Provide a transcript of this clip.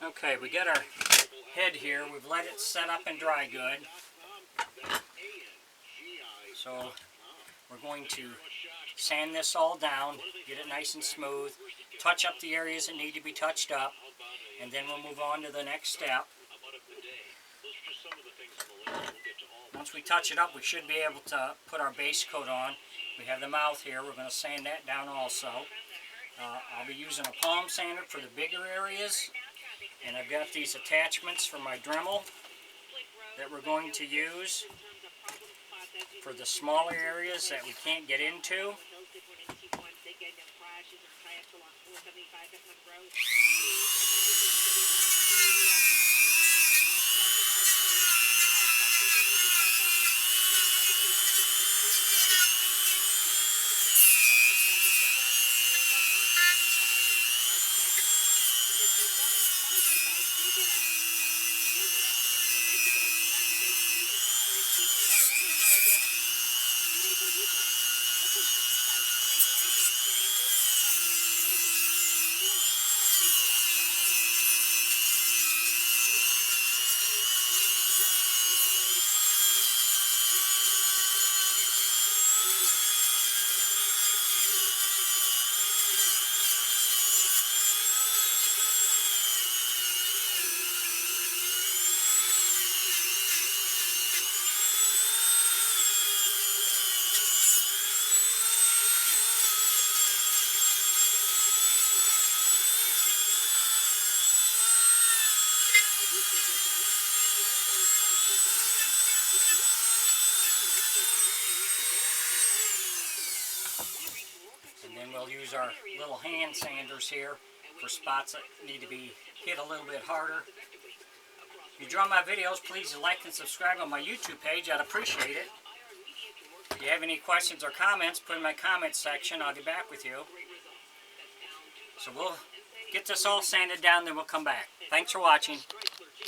Okay, we got our head here. We've let it set up and dry good. So we're going to sand this all down, get it nice and smooth, touch up the areas that need to be touched up, and then we'll move on to the next step. Once we touch it up, we should be able to put our base coat on. We have the mouth here. We're going to sand that down also. I'll be using a palm sander for the bigger areas. And I've got these attachments for my Dremel that we're going to use for the smaller areas that we can't get into. And then we'll use our little hand sanders here for spots that need to be hit a little bit harder. If you enjoy my videos, please like and subscribe on my YouTube page. I'd appreciate it. If you have any questions or comments, put in my comments section. I'll get back with you. So we'll get this all sanded down, then we'll come back. Thanks for watching.